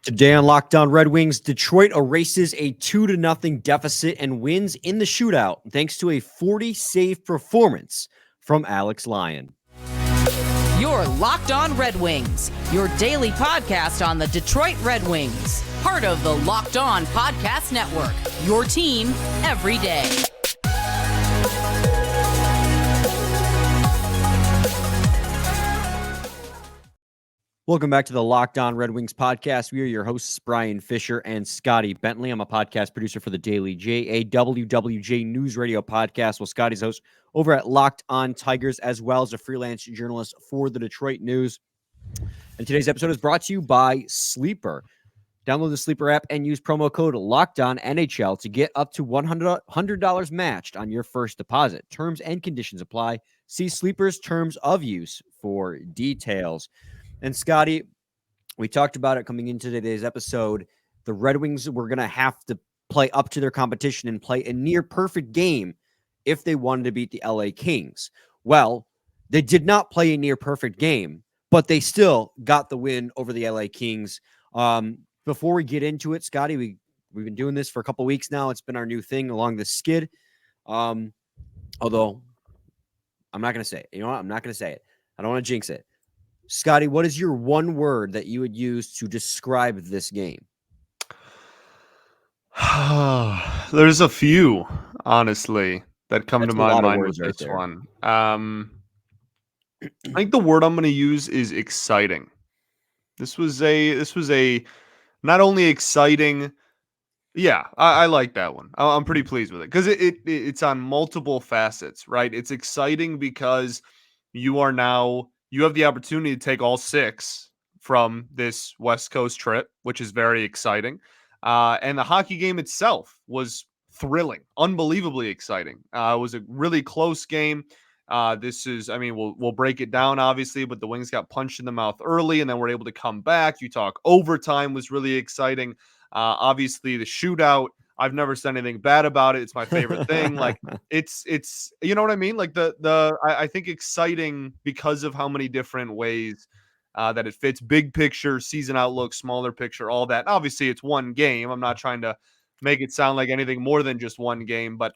Today on Locked On Red Wings, Detroit erases a 2-0 deficit and wins in the shootout thanks to a 40-save performance from Alex Lyon. You're Locked On Red Wings, your daily podcast on the Detroit Red Wings, part of the Locked On Podcast Network, your team every day. Welcome back to the Locked On Red Wings podcast. We are your hosts, Brian Fisher and Scotty Bentley. I'm a podcast producer for the Daily JAWWJ News Radio podcast. Well, Scotty's host over at Locked On Tigers, as well as a freelance journalist for the Detroit News. And today's episode is brought to you by Sleeper. Download the Sleeper app and use promo code LOCKEDONNHL to get up to $100 matched on your first deposit. Terms and conditions apply. See Sleeper's terms of use for details. And Scotty, we talked about it coming into today's episode. The Red Wings were going to have to play up to their competition and play a near perfect game if they wanted to beat the LA Kings. Well, they did not play a near perfect game, but they still got the win over the LA Kings. Before we get into it, Scotty, we've been doing this for a couple weeks now. It's been our new thing along the skid. Although I'm not going to say it. You know what? I'm not going to say it. I don't want to jinx it. Scotty, what is your one word that you would use to describe this game? There's a few, honestly, that come to my mind with this one. I think the word I'm going to use is exciting. This was a not only exciting. Yeah, I like that one. I'm pretty pleased with it because it's on multiple facets, right? It's exciting because you have the opportunity to take all 6 from this West Coast trip, which is very exciting. And the hockey game itself was thrilling, unbelievably exciting. It was a really close game. We'll break it down, obviously, but the Wings got punched in the mouth early and then were able to come back. You talk overtime was really exciting. Obviously, the shootout, I've never said anything bad about it. It's my favorite thing. Like it's you know what I mean? Like I think exciting because of how many different ways that it fits. Big picture, season outlook, smaller picture, all that. Obviously, it's one game. I'm not trying to make it sound like anything more than just one game, but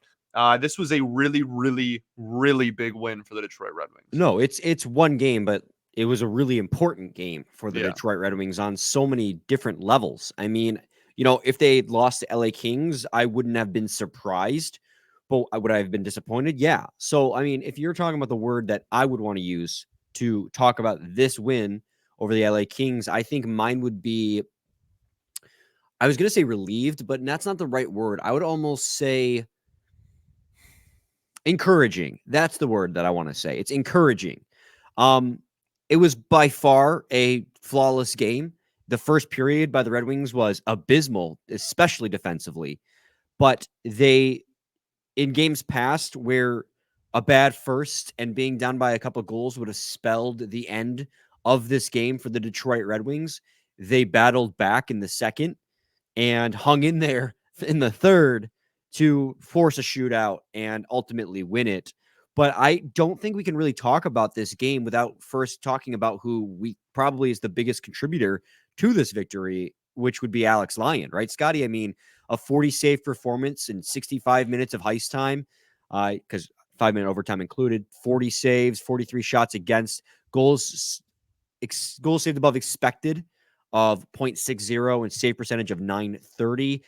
this was a really, really, really big win for the Detroit Red Wings. No, it's one game, but it was a really important game for the Detroit Red Wings on so many different levels. I mean, if they lost to LA Kings, I wouldn't have been surprised, but would I have been disappointed? Yeah. So, I mean, if you're talking about the word that I would want to use to talk about this win over the LA Kings, I think mine would be, I was going to say relieved, but that's not the right word. I would almost say encouraging. That's the word that I want to say. It's encouraging. It was by far a flawless game. The first period by the Red Wings was abysmal, especially defensively. But in games past where a bad first and being down by a couple of goals would have spelled the end of this game for the Detroit Red Wings, they battled back in the second and hung in there in the third to force a shootout and ultimately win it. But I don't think we can really talk about this game without first talking about who we probably is the biggest contributor to this victory, which would be Alex Lyon, right, Scotty? I mean, a 40-save performance in 65 minutes of ice time, because 5-minute overtime included, 40 saves, 43 shots against, goals saved above expected of 0.60 and save percentage of .930.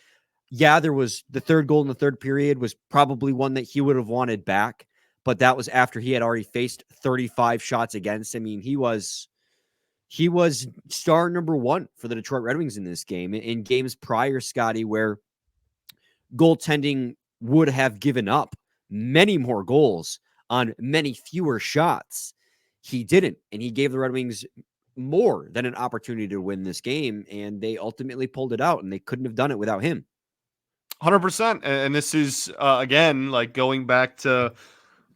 Yeah, there was the third goal in the third period was probably one that he would have wanted back, but that was after he had already faced 35 shots against. I mean, he was star number one for the Detroit Red Wings in this game. In games prior, Scotty, where goaltending would have given up many more goals on many fewer shots, he didn't, and he gave the Red Wings more than an opportunity to win this game, and they ultimately pulled it out, and they couldn't have done it without him. 100%. And this is, again, like going back to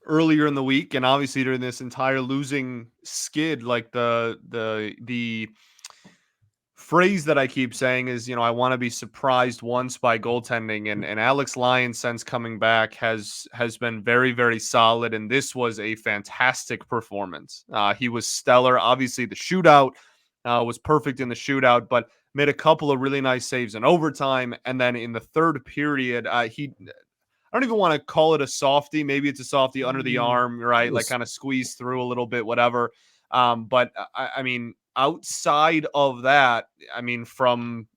earlier in the week, and obviously during this entire losing skid, like the phrase that I keep saying is, I want to be surprised once by goaltending, and Alex Lyon, since coming back, has been very, very solid, and this was a fantastic performance. He was stellar. Obviously, the shootout was perfect in the shootout, but made a couple of really nice saves in overtime. And then in the third period, I don't even want to call it a softie. Maybe it's a softie under the arm, right? Like kind of squeeze through a little bit, whatever. But I mean, outside of that, I mean, from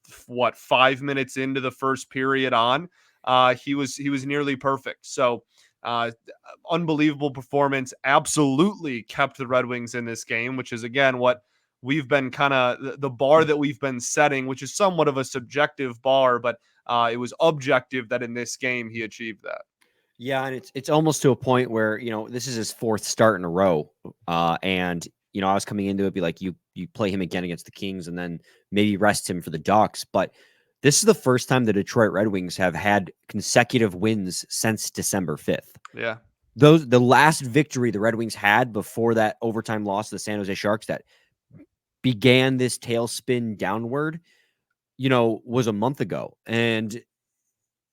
5 minutes into the first period on, he was nearly perfect. So unbelievable performance. Absolutely kept the Red Wings in this game, which is again what we've been kind of the bar that we've been setting, which is somewhat of a subjective bar, but it was objective that in this game he achieved that. Yeah, and it's almost to a point where, this is his fourth start in a row. And, I was coming into it, be like, you play him again against the Kings and then maybe rest him for the Ducks. But this is the first time the Detroit Red Wings have had consecutive wins since December 5th. Yeah. The last victory the Red Wings had before that overtime loss to the San Jose Sharks that began this tailspin downward, was a month ago. And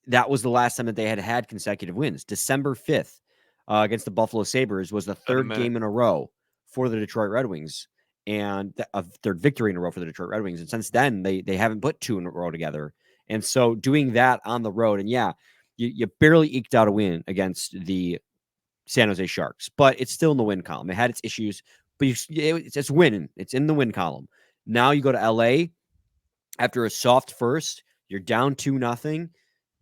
that was the last time that they had consecutive wins. December 5th against the Buffalo Sabres was the third game in a row for the Detroit Red Wings and a third victory in a row for the Detroit Red Wings. And since then, they haven't put two in a row together. And so doing that on the road, and you barely eked out a win against the San Jose Sharks, but it's still in the win column. It had its issues, but it's winning. It's in the win column. Now you go to LA after a soft first, you're down 2-0,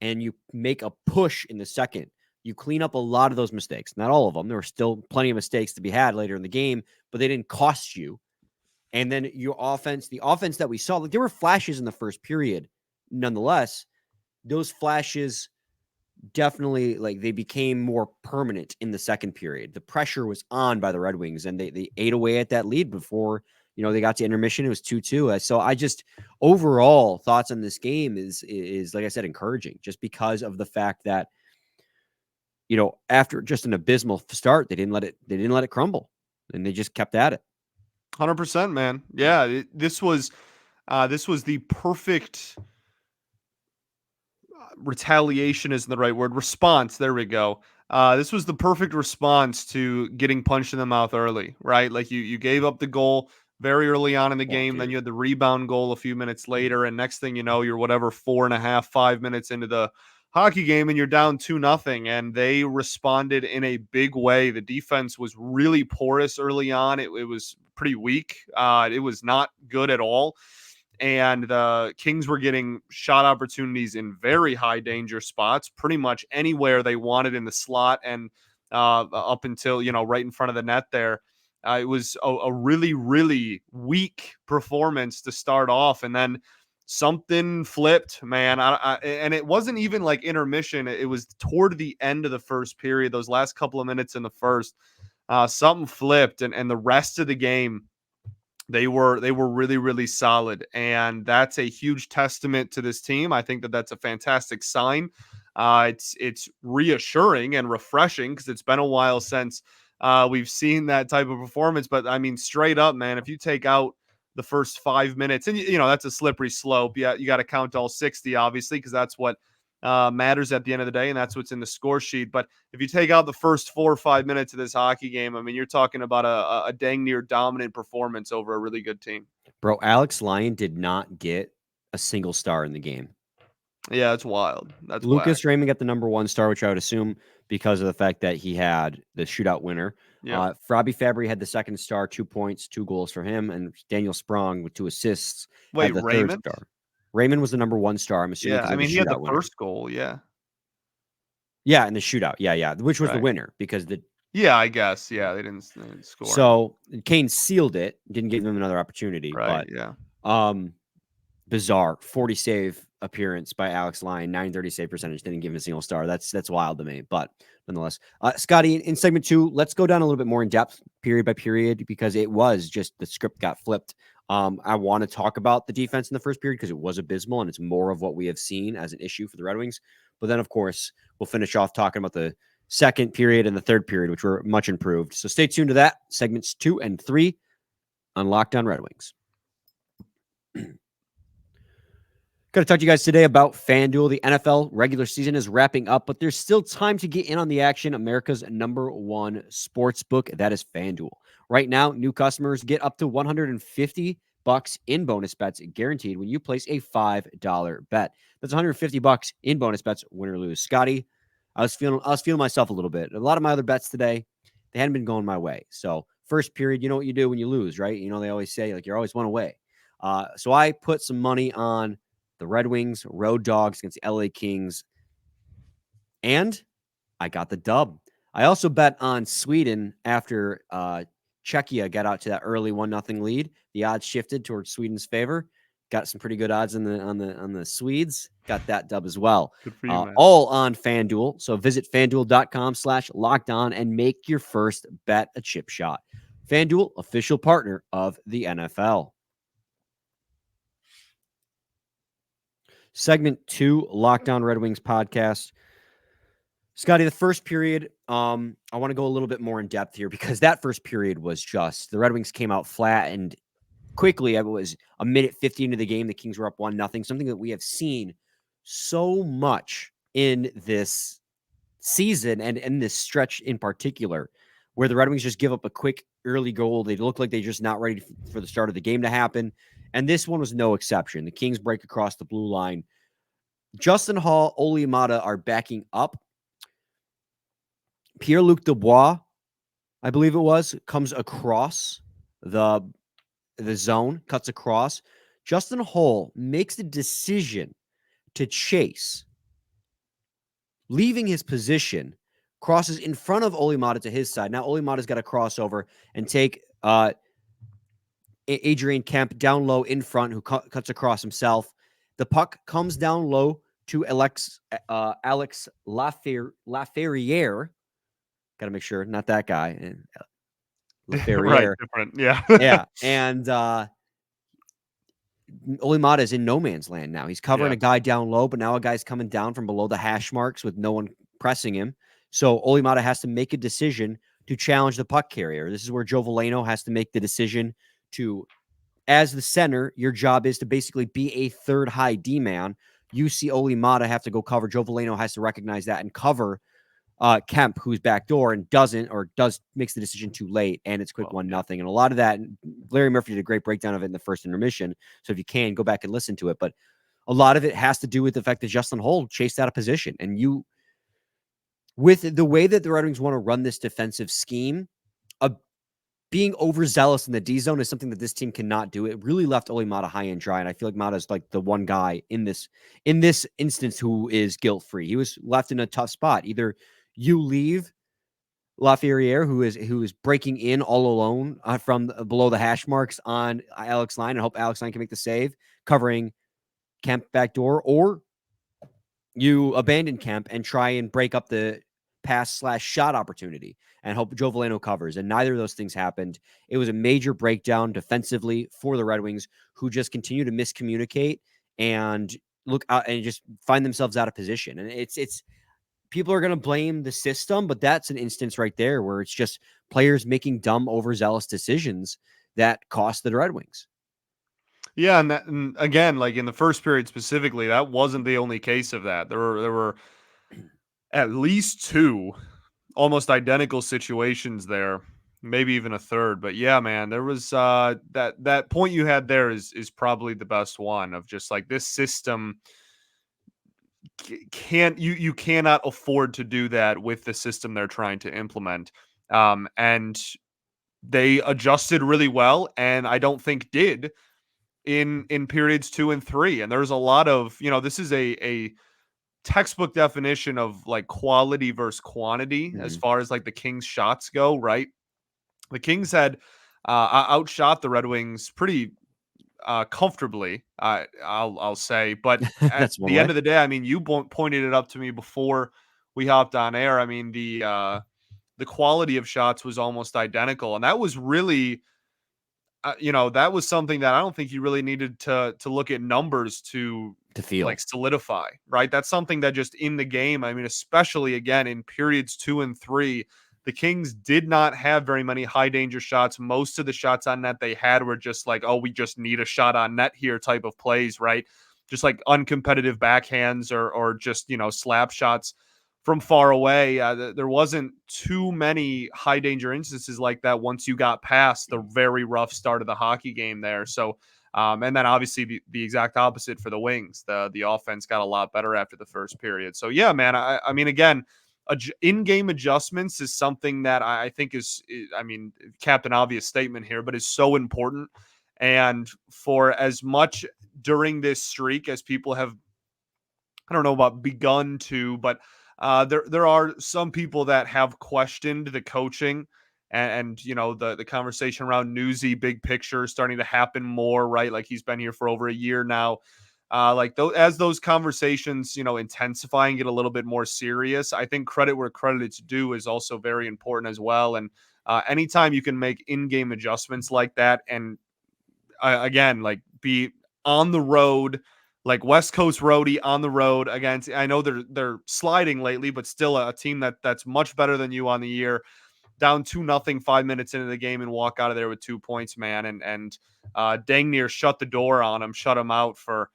and you make a push in the second. You clean up a lot of those mistakes. Not all of them. There were still plenty of mistakes to be had later in the game, but they didn't cost you. And then your offense, the offense that we saw, like there were flashes in the first period. Nonetheless, those flashes definitely they became more permanent in the second period. The pressure was on by the Red Wings, and they ate away at that lead before they got to intermission. It was 2-2. So I just overall thoughts on this game is like I said, encouraging, just because of the fact that after just an abysmal start, they didn't let it crumble, and they just kept at it. 100%, man. Yeah, this was the perfect retaliation isn't the right word. Response. There we go. This was the perfect response to getting punched in the mouth early, right? Like you gave up the goal very early on in the game. Then you had the rebound goal a few minutes later. And next thing you know, you're 4.5, 5 minutes into the hockey game and you're down 2-0. And they responded in a big way. The defense was really porous early on. It was pretty weak. It was not good at all. And the Kings were getting shot opportunities in very high danger spots, pretty much anywhere they wanted in the slot and up until, right in front of the net there. It was a really, really weak performance to start off. And then something flipped, man. And it wasn't even like intermission. It was toward the end of the first period, those last couple of minutes in the first. Something flipped, and the rest of the game, they were really, really solid, and that's a huge testament to this team. I think that's a fantastic sign. It's reassuring and refreshing because it's been a while since we've seen that type of performance. But I mean, straight up, man, if you take out the first 5 minutes, and that's a slippery slope. Yeah, you got to count all 60, obviously, because that's what matters at the end of the day, and that's what's in the score sheet. But if you take out the first 4 or 5 minutes of this hockey game, I mean, you're talking about a dang near dominant performance over a really good team. Bro, Alex Lyon did not get a single star in the game. Yeah, it's wild. That's Lucas Raymond got the number 1 star, which I would assume because of the fact that he had the shootout winner. Yeah. Fabbri had the 2nd star, 2 points, 2 goals for him, and Daniel Sprong with 2 assists. Wait, the Raymond? 3rd star. Raymond was the number 1 star. I'm assuming. Yeah, I mean, he had the winner. first goal. Yeah. Yeah, in the shootout. Yeah, which was the winner because the. Yeah, I guess. Yeah, they didn't score. So Kane sealed it, didn't give him another opportunity. Right. But, yeah. Bizarre 40 save appearance by Alex Lyon, 930 save percentage. Didn't give him a single star. That's wild to me. But nonetheless, Scotty, in segment 2, let's go down a little bit more in depth, period by period, because it was just the script got flipped. I want to talk about the defense in the first period because it was abysmal and it's more of what we have seen as an issue for the Red Wings. But then, of course, we'll finish off talking about the second period and the third period, which were much improved. So stay tuned to that. Segments 2 and 3 on Locked On Red Wings. Got to talk to you guys today about FanDuel. The NFL regular season is wrapping up, but there's still time to get in on the action. America's #1 sportsbook, that is FanDuel. Right now, new customers get up to $150 in bonus bets guaranteed when you place a $5 bet. That's $150 in bonus bets, win or lose. Scotty, I was feeling myself a little bit. A lot of my other bets today, they hadn't been going my way. So first period, you know what you do when you lose, right? You know, they always say, like, you're always one away. So I put some money on the Red Wings road dogs against the LA Kings, and I got the dub. I also bet on Sweden after Czechia got out to that early 1-0 lead. The odds shifted towards Sweden's favor. Got some pretty good odds on the Swedes. Got that dub as well. Good for you, man. All on FanDuel. So visit FanDuel.com/lockedon and make your first bet a chip shot. FanDuel, official partner of the NFL. Segment 2, Locked On Red Wings podcast. Scotty, the first period, I want to go a little bit more in depth here because that first period was just, the Red Wings came out flat and quickly. It was a minute 50 into the game. The Kings were up 1-0, something that we have seen so much in this season and in this stretch in particular, where the Red Wings just give up a quick early goal. They look like they're just not ready for the start of the game to happen. And this one was no exception. The Kings break across the blue line. Justin Hall, Olli Maatta are backing up. Pierre-Luc Dubois, I believe it was, comes across the zone, cuts across. Justin Hall makes the decision to chase, leaving his position, crosses in front of Olli Maatta to his side. Now Olli Maatta's got to cross over and take Adrian Kemp down low in front, who cuts across himself. The puck comes down low to Alex Laferriere. Got to make sure, not that guy. Right, different. Yeah. Yeah. And Olli Maatta is in no man's land now. He's covering a guy down low, but now a guy's coming down from below the hash marks with no one pressing him. So Olli Maatta has to make a decision to challenge the puck carrier. This is where Joe Veleno has to make the decision to, as the center, your job is to basically be a third high D-man. You see Olli Maatta have to go cover. Joe Veleno has to recognize that and cover Kemp, who's backdoor and makes the decision too late, and it's quick 1-0. And a lot of that, Larry Murphy did a great breakdown of it in the first intermission. So if you can, go back and listen to it. But a lot of it has to do with the fact that Justin Hall chased out of position. And with the way that the Red Wings want to run this defensive scheme, being overzealous in the D zone is something that this team cannot do. It really left Olli Maatta high and dry, and I feel like Maatta is like the one guy in this instance who is guilt-free. He was left in a tough spot. Either you leave Laferriere, who is breaking in all alone from below the hash marks on Alex Lyon, and hope Alex Lyon can make the save, covering Kemp backdoor, or you abandon Kemp and try and break up the pass/shot opportunity and hope Joe Veleno covers. And neither of those things happened. It was a major breakdown defensively for the Red Wings, who just continue to miscommunicate and look out and just find themselves out of position. And it's people are going to blame the system, but that's an instance right there where it's just players making dumb, overzealous decisions that cost the Red Wings. Yeah, and again, like in the first period specifically, that wasn't the only case of that. There were at least two almost identical situations there, maybe even a third. But yeah, man, there was that point you had there is probably the best one of just like this system you cannot afford to do that with the system they're trying to implement. And they adjusted really well, and I don't think did in periods 2 and 3. And there's a lot of, this is a textbook definition of like quality versus quantity as far as like the Kings shots go, right? The Kings had outshot the Red Wings pretty comfortably, I'll say. But at the end of the day, I mean, you pointed it up to me before we hopped on air. I mean, the quality of shots was almost identical, and that was really, that was something that I don't think you really needed to look at numbers to feel like solidify, right? That's something that just in the game, I mean, especially again in periods 2 and 3, the Kings did not have very many high danger shots. Most of the shots on net they had were just like, oh, we just need a shot on net here type of plays, right? Just like uncompetitive backhands or just, slap shots. from far away. There wasn't too many high danger instances like that once you got past the very rough start of the hockey game there. So, and then obviously the exact opposite for the Wings. The offense got a lot better after the first period. So yeah, man. I mean, again, in-game adjustments is something that I think is, I mean, Captain Obvious statement here, but is so important. And for as much during this streak as people have, I don't know about begun to, but there are some people that have questioned the coaching and you know the conversation around Newsy big picture starting to happen more, right? Like he's been here for over a year now. Like as those conversations, you know, intensify and get a little bit more serious, I think credit where credit is due is also very important as well. And anytime you can make in-game adjustments like that, and again, like be on the road, like West Coast roadie on the road against, I know they're sliding lately, but still a team that's much better than you on the year, down 2-0 5 minutes into the game and walk out of there with 2 points, man. And dang near shut the door on them, shut them out for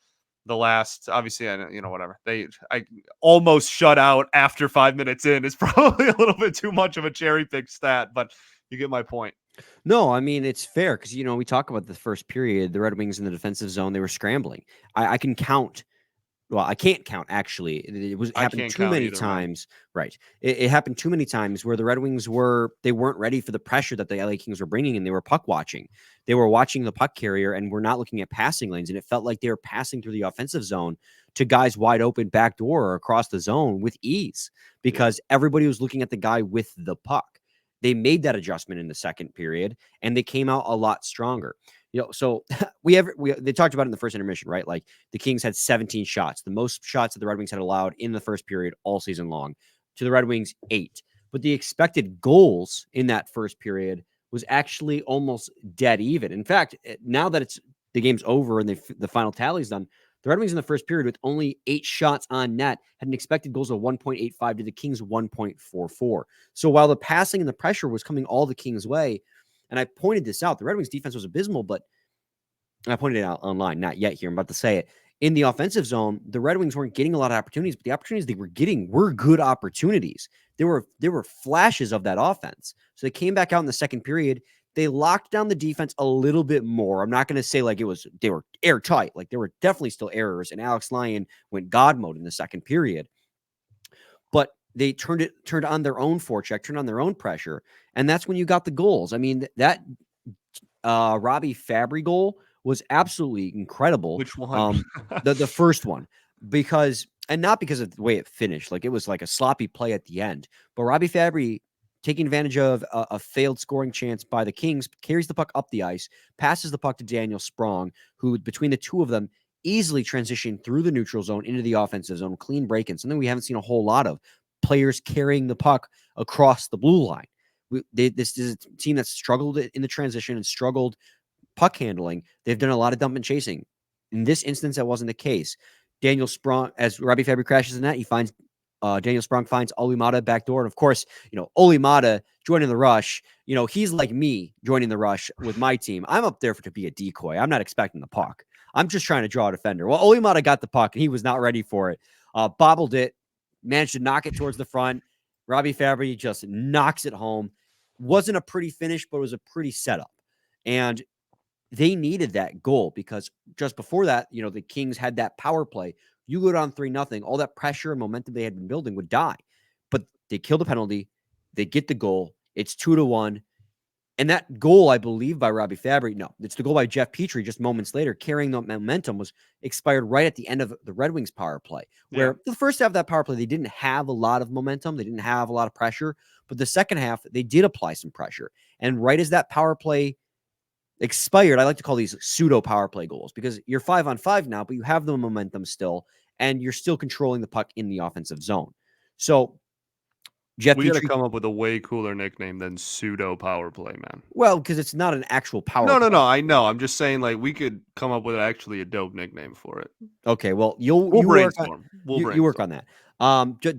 the last, obviously, you know, whatever. I almost shut out after 5 minutes in is probably a little bit too much of a cherry pick stat, but you get my point. No, I mean, it's fair because, you know, we talk about the first period, the Red Wings in the defensive zone, they were scrambling. I can count. Well, I can't count, actually. It was happened too many times. Right. It happened too many times where the Red Wings they weren't ready for the pressure that the LA Kings were bringing, and they were puck watching. They were watching the puck carrier and were not looking at passing lanes, and it felt like they were passing through the offensive zone to guys wide open back door or across the zone with ease because everybody was looking at the guy with the puck. They made that adjustment in the second period, and they came out a lot stronger. You know, so they talked about it in the first intermission, right? Like the Kings had 17 shots, the most shots that the Red Wings had allowed in the first period all season long. To the Red Wings, 8. But the expected goals in that first period was actually almost dead even. In fact, now that the game's over and the final tally's done, the Red Wings in the first period with only 8 shots on net had an expected goals of 1.85 to the Kings 1.44. So while the passing and the pressure was coming all the Kings' way, and I pointed this out, the Red Wings defense was abysmal, but I pointed it out online, not yet here, I'm about to say it. In the offensive zone, the Red Wings weren't getting a lot of opportunities, but the opportunities they were getting were good opportunities. There were flashes of that offense. So they came back out in the second period. They locked down the defense a little bit more. I'm not going to say like they were airtight. Like there were definitely still errors, and Alex Lyon went God mode in the second period. But they turned on their own forecheck, turned on their own pressure, and that's when you got the goals. I mean, that Robbie Fabbri goal was absolutely incredible. Which one? The first one, because not because of the way it finished, like it was like a sloppy play at the end, but Robbie Fabbri, taking advantage of a failed scoring chance by the Kings, carries the puck up the ice, passes the puck to Daniel Sprong, who between the two of them easily transitioned through the neutral zone into the offensive zone, clean break-in, something we haven't seen a whole lot of, players carrying the puck across the blue line. This is a team that's struggled in the transition and struggled puck handling. They've done a lot of dump and chasing. In this instance, that wasn't the case. Daniel Sprong, as Robbie Fabbri crashes in that, he finds Daniel Sprong finds Olli Maatta back door. And of course, you know, Olli Maatta joining the rush, you know, he's like me joining the rush with my team. I'm up there to be a decoy. I'm not expecting the puck. I'm just trying to draw a defender. Well, Olli Maatta got the puck and he was not ready for it. Bobbled it, managed to knock it towards the front. Robbie Fabbri just knocks it home. Wasn't a pretty finish, but it was a pretty setup. And they needed that goal because just before that, you know, the Kings had that power play. You go down 3-0, all that pressure and momentum they had been building would die. But they kill the penalty. They get the goal. It's 2-1. And that goal, I believe, by Robbie Fabbri, no, it's the goal by Jeff Petry just moments later, carrying the momentum, was expired right at the end of the Red Wings power play, where the first half of that power play, they didn't have a lot of momentum. They didn't have a lot of pressure. But the second half, they did apply some pressure. And right as that power play expired, I like to call these pseudo power play goals because you're 5-on-5 now, but you have the momentum still, and you're still controlling the puck in the offensive zone. So Jeff we got to come up with a way cooler nickname than pseudo power play, man. Well, because it's not an actual power play. No, I know. I'm just saying, like, we could come up with actually a dope nickname for it. Okay, well, we'll brainstorm. You work on that.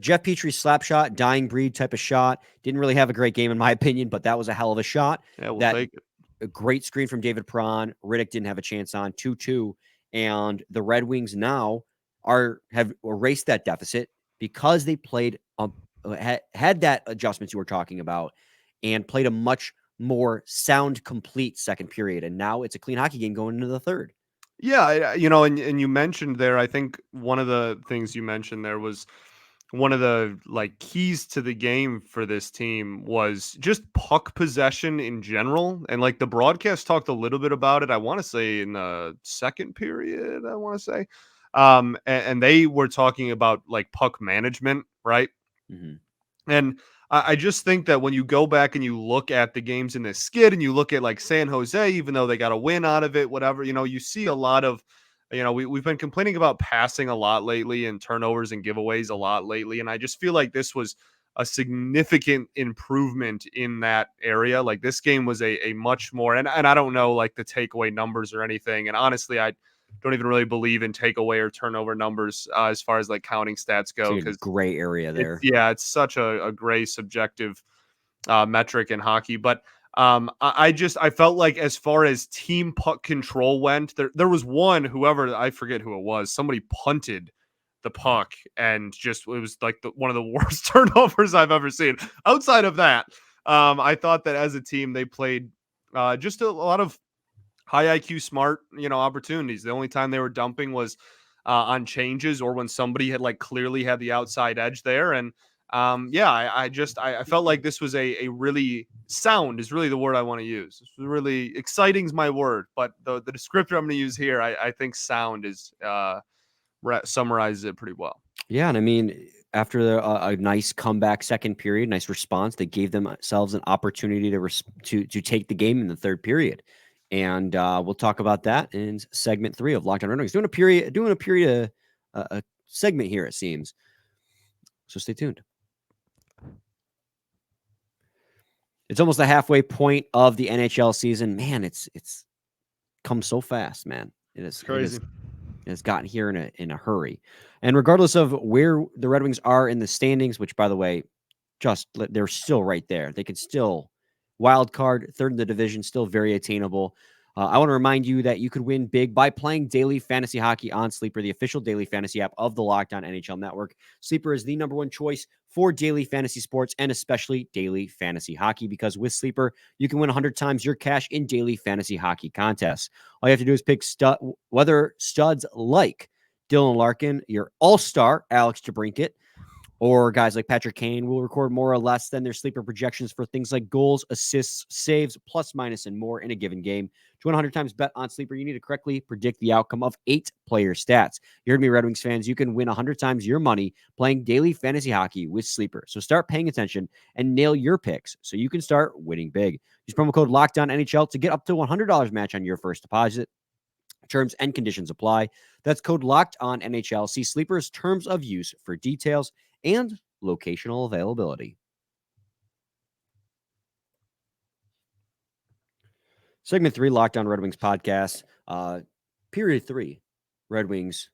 Jeff Petry's slap shot, dying breed type of shot. Didn't really have a great game in my opinion, but that was a hell of a shot. Yeah, we'll take it. A great screen from David Perron. Riddick didn't have a chance on 2-2, and the Red Wings now have erased that deficit because they played a had that adjustments you were talking about and played a much more sound, complete second period. And now it's a clean hockey game going into the third. Yeah, and you mentioned there, I think one of the things you mentioned there was one of the like keys to the game for this team was just puck possession in general. And like the broadcast talked a little bit about it, I want to say in the second period, I want to say. And they were talking about like puck management, right? Mm-hmm. And I just think that when you go back and you look at the games in this skid and you look at like San Jose, even though they got a win out of it, whatever, you see a lot of, we've been complaining about passing a lot lately and turnovers and giveaways a lot lately. And I just feel like this was a significant improvement in that area. Like this game was a much more, and I don't know like the takeaway numbers or anything. And honestly, I don't even really believe in takeaway or turnover numbers as far as like counting stats go. It's a gray area there. It's such a gray subjective metric in hockey. But I felt like as far as team puck control went, there was whoever, I forget who it was, somebody punted the puck and just it was like one of the worst turnovers I've ever seen. Outside of that, I thought that as a team they played just a lot of high IQ, smart, opportunities. The only time they were dumping was on changes or when somebody had like clearly had the outside edge there. And I felt like this was a really sound is really the word I want to use. This was really exciting is my word, but the descriptor I'm going to use here, I think sound is summarizes it pretty well. Yeah, and I mean, after a nice comeback second period, nice response, they gave themselves an opportunity to take the game in the third period. And we'll talk about that in segment 3 of Locked On Red Wings. Doing a segment here, it seems. So stay tuned. It's almost the halfway point of the NHL season. Man, it's come so fast, man. It is crazy. It's gotten here in a hurry. And regardless of where the Red Wings are in the standings, which by the way, they're still right there. They can still wild card, third in the division, still very attainable. I want to remind you that you could win big by playing daily fantasy hockey on Sleeper, the official daily fantasy app of the Locked On NHL Network. Sleeper is the number one choice for daily fantasy sports and especially daily fantasy hockey, because with Sleeper, you can win 100 times your cash in daily fantasy hockey contests. All you have to do is pick whether studs like Dylan Larkin, your all-star Alex DeBrincat, or guys like Patrick Kane will record more or less than their sleeper projections for things like goals, assists, saves, plus, minus, and more in a given game. To win 100 times bet on Sleeper, you need to correctly predict the outcome of 8 player stats. You heard me, Red Wings fans. You can win 100 times your money playing daily fantasy hockey with Sleeper. So start paying attention and nail your picks so you can start winning big. Use promo code LOCKDOWNNHL to get up to $100 match on your first deposit. Terms and conditions apply. That's code LOCKEDONNHL. See Sleeper's terms of use for details and locational availability. Segment 3, Locked On Red Wings podcast. Period 3, Red Wings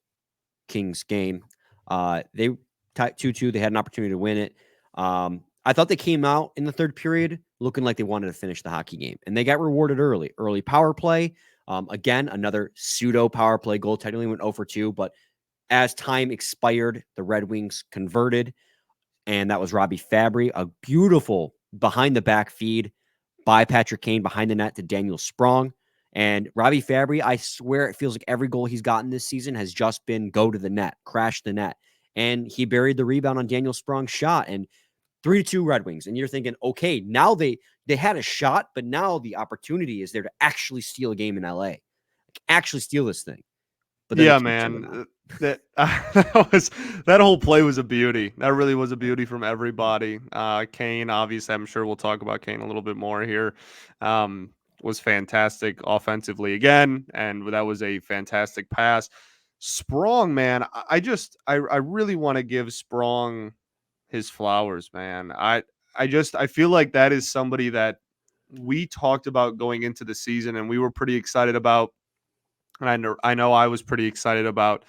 Kings game. They tied 2-2. They had an opportunity to win it. I thought they came out in the third period looking like they wanted to finish the hockey game, and they got rewarded early. Early power play. Again, another pseudo power play goal. Technically went 0 for 2, but as time expired, the Red Wings converted, and that was Robbie Fabbri. A beautiful behind-the-back feed by Patrick Kane behind the net to Daniel Sprong. And Robbie Fabbri, I swear it feels like every goal he's gotten this season has just been go to the net, crash the net. And he buried the rebound on Daniel Sprong's shot, and 3-2 Red Wings. And you're thinking, okay, now they had a shot, but now the opportunity is there to actually steal a game in LA. Like, actually steal this thing. But yeah, man, that whole play was a beauty. That really was a beauty from everybody. Kane, obviously, I'm sure we'll talk about Kane a little bit more here. Was fantastic offensively again, and that was a fantastic pass. Sprong, man, I really want to give Sprong his flowers, man. I feel like that is somebody that we talked about going into the season, and we were pretty excited about. And I know I was pretty excited about.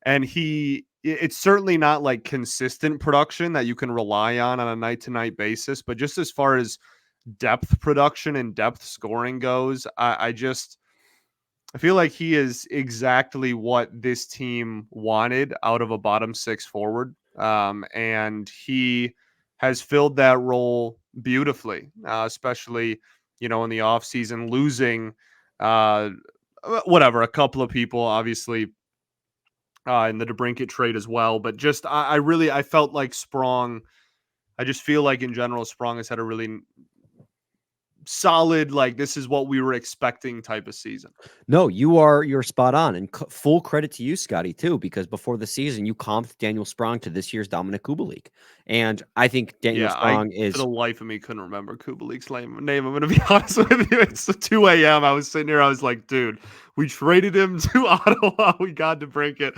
And it's certainly not like consistent production that you can rely on a night-to-night basis, but just as far as depth production and depth scoring goes, I feel like he is exactly what this team wanted out of a bottom six forward. And he has filled that role beautifully, especially, in the offseason, losing a couple of people, obviously, in the DeBrincat trade as well. But just I felt like Sprong. I just feel like in general, Sprong has had a really solid, like, this is what we were expecting type of season. No, you're spot on, and full credit to you, Scotty, too, because before the season you comped Daniel Sprong to this year's Dominic Kubalik, and I think Daniel Sprong is, for the life of me, couldn't remember Kubalik's name. I'm going to be honest with you. It's 2 a.m. I was sitting here. I was like, dude, we traded him to Ottawa. We got to break it.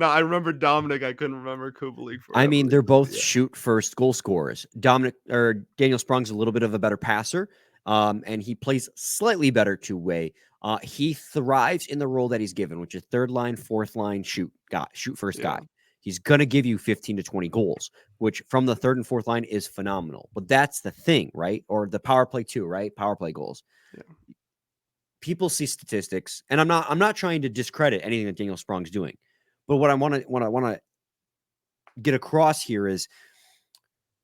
I remember Dominic. I couldn't remember Kubalik. I mean, they're both shoot first goal scorers. Daniel Sprong's a little bit of a better passer. And he plays slightly better two-way. He thrives in the role that he's given, which is third line, fourth line, shoot first guy. He's going to give you 15 to 20 goals, which from the third and fourth line is phenomenal. But that's the thing, right? Or the power play too, right? Power play goals. Yeah. People see statistics, and I'm not trying to discredit anything that Daniel Sprong's doing. But what I want to get across here is,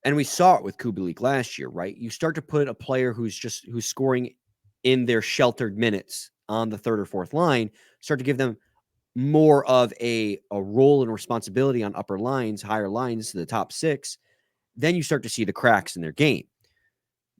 and we saw it with Kubalik last year, right? You start to put a player who's scoring in their sheltered minutes on the third or fourth line, start to give them more of a role and responsibility on upper lines, higher lines, the top six. Then you start to see the cracks in their game.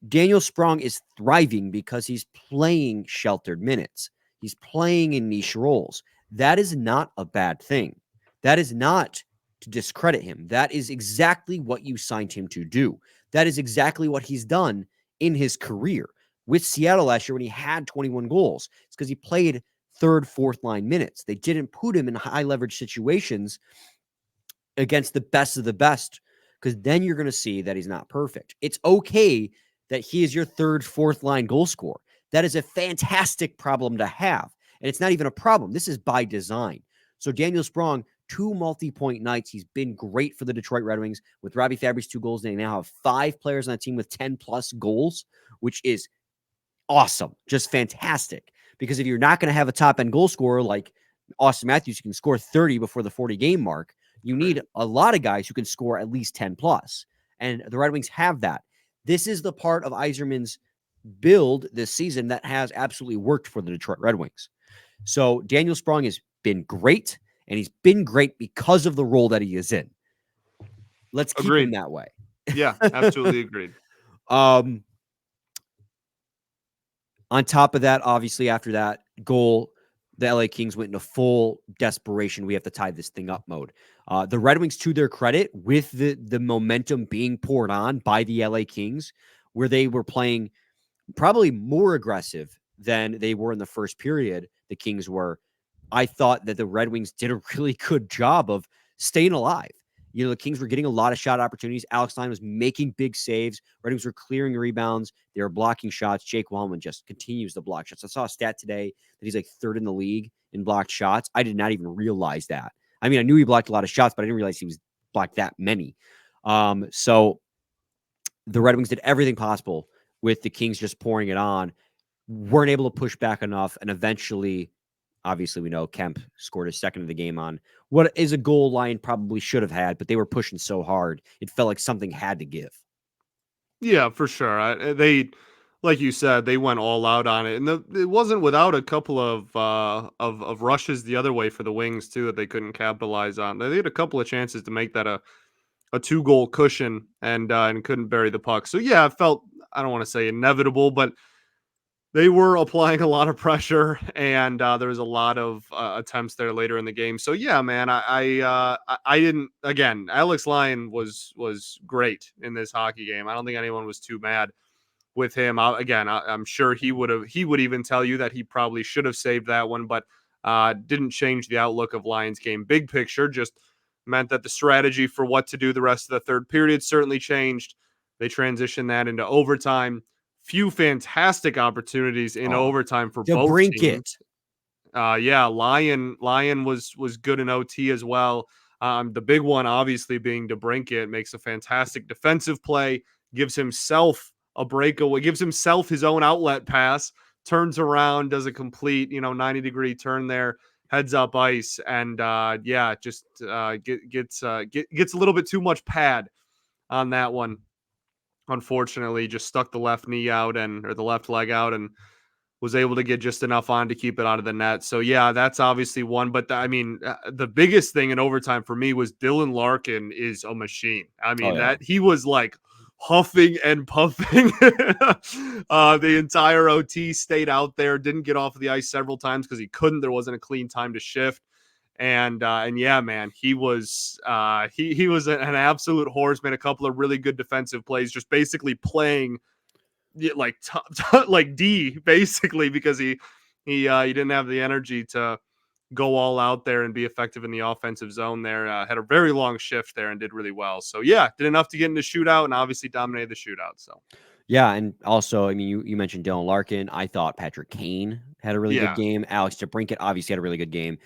Daniel Sprong is thriving because he's playing sheltered minutes. He's playing in niche roles. That is not a bad thing. That is not to discredit him. That is exactly what you signed him to do. That is exactly what he's done in his career. With Seattle last year when he had 21 goals, it's because he played third, fourth line minutes. They didn't put him in high leverage situations against the best of the best, because then you're going to see that he's not perfect. It's okay that he is your third, fourth line goal scorer. That is a fantastic problem to have. And it's not even a problem. This is by design. So Daniel Sprong, 2 multi-point nights. He's been great for the Detroit Red Wings. With Robbie Fabbry's 2 goals, they now have 5 players on the team with 10-plus goals, which is awesome. Just fantastic. Because if you're not going to have a top-end goal scorer like Austin Matthews who can score 30 before the 40-game mark, you need a lot of guys who can score at least 10-plus. And the Red Wings have that. This is the part of Yzerman's build this season that has absolutely worked for the Detroit Red Wings. So Daniel Sprong has been great. And he's been great because of the role that he is in. Let's keep him that way. Yeah, absolutely agreed. On top of that, obviously, after that goal, the LA Kings went into full desperation. We have to tie this thing up mode. The Red Wings, to their credit, with the momentum being poured on by the LA Kings, where they were playing probably more aggressive than they were in the first period, the Kings were. I thought that the Red Wings did a really good job of staying alive. You know, the Kings were getting a lot of shot opportunities. Alex Lyon was making big saves. Red Wings were clearing rebounds. They were blocking shots. Jake Wallman just continues to block shots. I saw a stat today that he's like 3rd in the league in blocked shots. I did not even realize that. I mean, I knew he blocked a lot of shots, but I didn't realize he was blocked that many. So the Red Wings did everything possible with the Kings just pouring it on. Weren't able to push back enough, and eventually, obviously, we know Kemp scored his second of the game on what is a goal Lyon probably should have had, but they were pushing so hard. It felt like something had to give. Yeah, for sure. They, like you said, they went all out on it. And it wasn't without a couple of rushes the other way for the Wings, too, that they couldn't capitalize on. They had a couple of chances to make that a 2-goal cushion and couldn't bury the puck. So, yeah, it felt, I don't want to say inevitable, but they were applying a lot of pressure, and there was a lot of attempts there later in the game. So yeah, man, I didn't. Again, Alex Lyon was great in this hockey game. I don't think anyone was too mad with him. I'm sure he would even tell you that he probably should have saved that one, but didn't change the outlook of Lions game. Big picture, just meant that the strategy for what to do the rest of the third period certainly changed. They transitioned that into overtime. Few fantastic opportunities in overtime for both teams. Lyon was good in OT as well. The big one, obviously, being DeBrincat, makes a fantastic defensive play, gives himself a breakaway, gives himself his own outlet pass, turns around, does a complete 90-degree turn there, heads up ice, and gets a little bit too much pad on that one. unfortunately just stuck the left knee out or the left leg out and was able to get just enough on to keep it out of the net. So yeah, that's obviously one. But the biggest thing in overtime for me was Dylan Larkin is a machine. I mean, that he was like huffing and puffing the entire OT, stayed out there, didn't get off of the ice several times because he couldn't. There wasn't a clean time to shift. And yeah, man, he was he was an absolute horse. Made a couple of really good defensive plays, just basically playing like like D basically, because he didn't have the energy to go all out there and be effective in the offensive zone there. Had a very long shift there and did really well. So yeah, did enough to get into shootout and obviously dominated the shootout. So yeah, and also, I mean, you mentioned Dylan Larkin. I thought Patrick Kane had a really good game. Alex DeBrincat obviously had a really good game.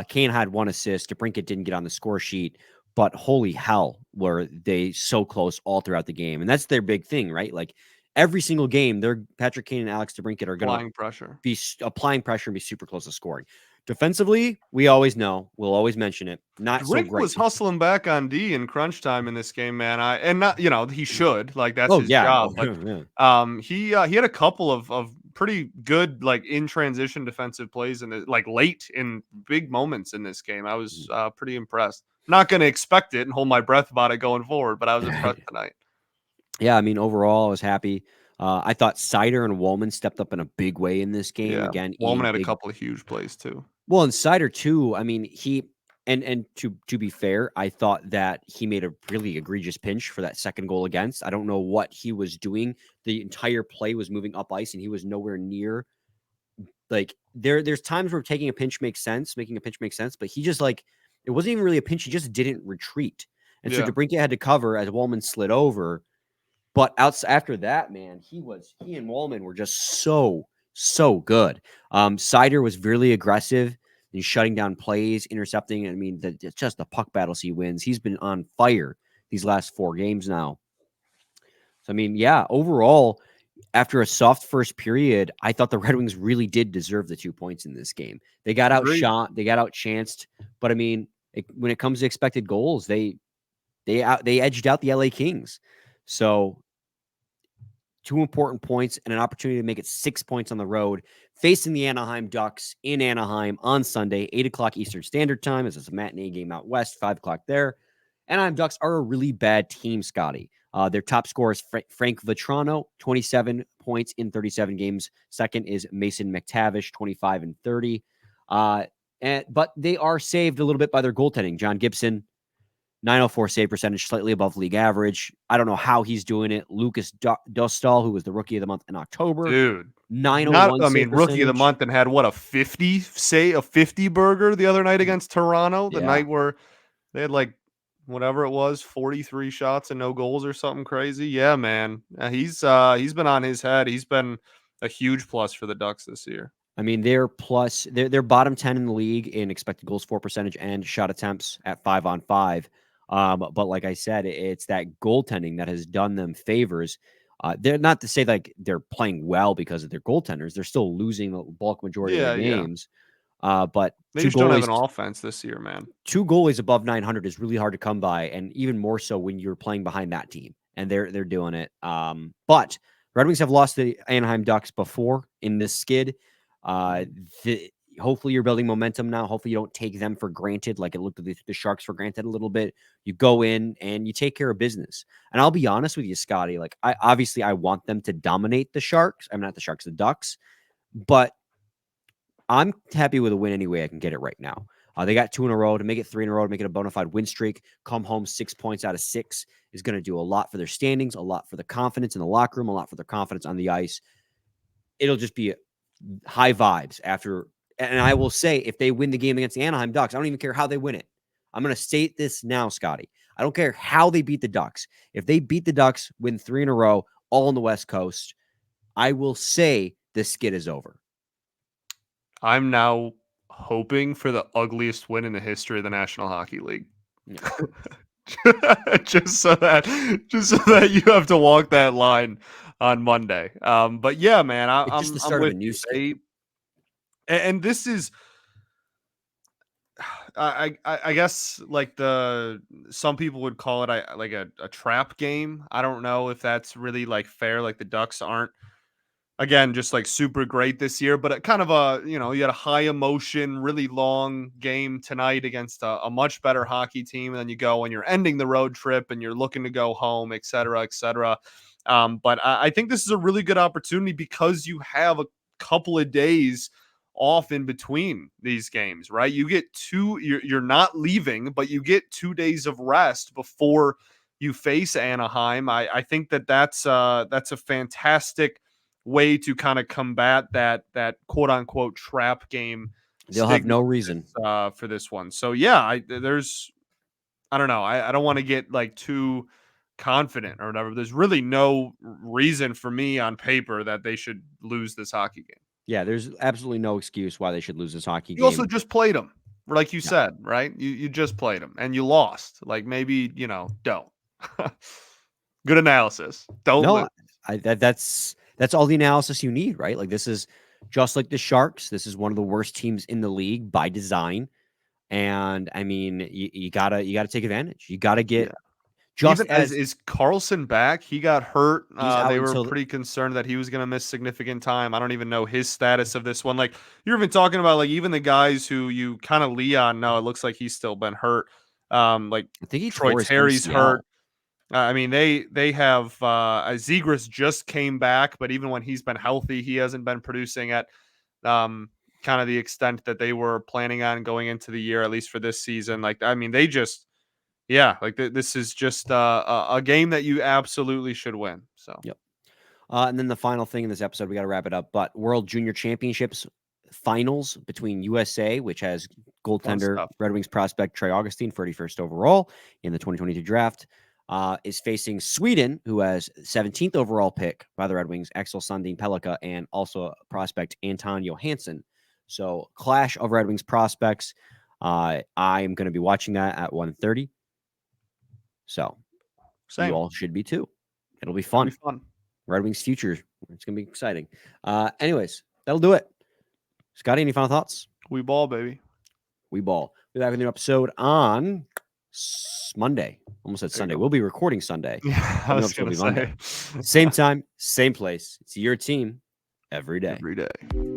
Kane had 1 assist. DeBrincat didn't get on the score sheet, but holy hell, were they so close all throughout the game. And that's their big thing, right? Like every single game, Patrick Kane and Alex DeBrincat are going to be applying pressure and be super close to scoring. Defensively, we always know, we'll always mention it. Not so great. Was hustling back on D in crunch time in this game, man. He should, like, that's his job. But he had a couple of pretty good, like, in transition defensive plays in like late in big moments in this game. I was pretty impressed. Not going to expect it and hold my breath about it going forward, but I was impressed tonight. Yeah, I mean, overall, I was happy. I thought Sider and Woolman stepped up in a big way in this game. Yeah. Again, Woolman had a couple of huge plays too. Well, and Sider too. I mean, and to be fair, I thought that he made a really egregious pinch for that second goal against. I don't know what he was doing. The entire play was moving up ice, and he was nowhere near. Like there's times where making a pinch makes sense, but he just like it wasn't even really a pinch. He just didn't retreat, and so DeBrincat had to cover as Woolman slid over. But after that, man, he and Woolman were just so good. Sider was really aggressive in shutting down plays, intercepting. I mean, it's just the puck battles he wins. He's been on fire these last 4 games now. So, I mean, yeah, overall, after a soft first period, I thought the Red Wings really did deserve the 2 points in this game. They got outshot, they got outchanced. But, I mean, when it comes to expected goals, they edged out the LA Kings. So 2 important points and an opportunity to make it 6 points on the road, facing the Anaheim Ducks in Anaheim on Sunday, 8 o'clock Eastern Standard Time, as it's a matinee game out west, 5 o'clock there. Anaheim Ducks are a really bad team, Scotty. Their top scorer is Frank Vetrano, 27 points in 37 games. Second is Mason McTavish, 25 and 30. But they are saved a little bit by their goaltending. John Gibson, 904 save percentage, slightly above league average. I don't know how he's doing it. Lucas Dostal, who was the rookie of the month in October. Dude. 901 rookie of the month and had a 50 burger the other night against Toronto. The night where they had like whatever it was, 43 shots and no goals or something crazy. Yeah, man. He's been on his head. He's been a huge plus for the Ducks this year. I mean, they're bottom 10 in the league in expected goals for percentage and shot attempts at 5-on-5. But like I said, it's that goaltending that has done them favors. They're not to say like they're playing well because of their goaltenders. They're still losing the bulk majority of their games. But they just don't have an offense this year, man. 2 goalies above 900 is really hard to come by, and even more so when you're playing behind that team. And they're doing it. But Red Wings have lost the Anaheim Ducks before in this skid. Hopefully you're building momentum now. Hopefully you don't take them for granted like it looked at the Sharks for granted a little bit. You go in and you take care of business. And I'll be honest with you, Scotty, like I want them to dominate the Sharks. I'm not the Sharks, the Ducks, but I'm happy with a win any way I can get it right now. They got 2 in a row. To make it 3 in a row, to make it a bona fide win streak, come home 6 points out of 6 is going to do a lot for their standings, a lot for the confidence in the locker room, a lot for their confidence on the ice. It'll just be high vibes after. And I will say, if they win the game against the Anaheim Ducks, I don't even care how they win it. I'm going to state this now, Scotty. I don't care how they beat the Ducks. If they beat the Ducks, win 3 in a row, all on the West Coast, I will say this skid is over. I'm now hoping for the ugliest win in the history of the National Hockey League. Yeah. just so that you have to walk that line on Monday. But yeah, man, I'm just the start of a new skid. And this is, I guess like some people would call it like a trap game. I don't know if that's really like fair. Like the Ducks aren't, again, just like super great this year, but kind of you had a high emotion, really long game tonight against a much better hockey team. And then you go and you're ending the road trip and you're looking to go home, et cetera, et cetera. But I think this is a really good opportunity because you have a couple of days off in between these games, right? You get you're not leaving, but you get 2 days of rest before you face Anaheim. I think that's a fantastic way to kind of combat that quote unquote trap game. They'll have no reason for this one. So yeah, I don't know. I don't want to get like too confident or whatever. There's really no reason for me on paper that they should lose this hockey game. Yeah, there's absolutely no excuse why they should lose this hockey game. You also just played them, like you said, right? You just played them and you lost. Like maybe, don't. Good analysis. Don't lose. That's all the analysis you need, right? Like this is just like the Sharks. This is one of the worst teams in the league by design. And I mean, you gotta take advantage. You gotta get just even as is Carlson back. He got hurt. They were pretty concerned that he was gonna miss significant time. I don't even know his status of this one. Like you're even talking about like even the guys who you kind of Lyon. No, it looks like he's still been hurt. Like I think Troy Terry's hurt. I mean, they have Zegras just came back, but even when he's been healthy, he hasn't been producing at kind of the extent that they were planning on going into the year, at least for this season. Like, I mean, they just, this is just a game that you absolutely should win. So, yep. And then the final thing in this episode, we got to wrap it up. But World Junior Championships finals between USA, which has goaltender Red Wings prospect Trey Augustine, 31st overall in the 2022 draft. Is facing Sweden, who has 17th overall pick by the Red Wings, Axel Sandin Pellikka, and also prospect Anton Johansson. So clash of Red Wings prospects. I'm going to be watching that at 1:30. So you all should be too. It'll be fun. Red Wings future. It's going to be exciting. Anyways, that'll do it. Scotty, any final thoughts? We ball, baby. We ball. We'll be back with a new episode on Monday. Almost said Sunday. We'll be recording Sunday. Yeah, I was going to say. Same time, same place. It's your team every day. Every day.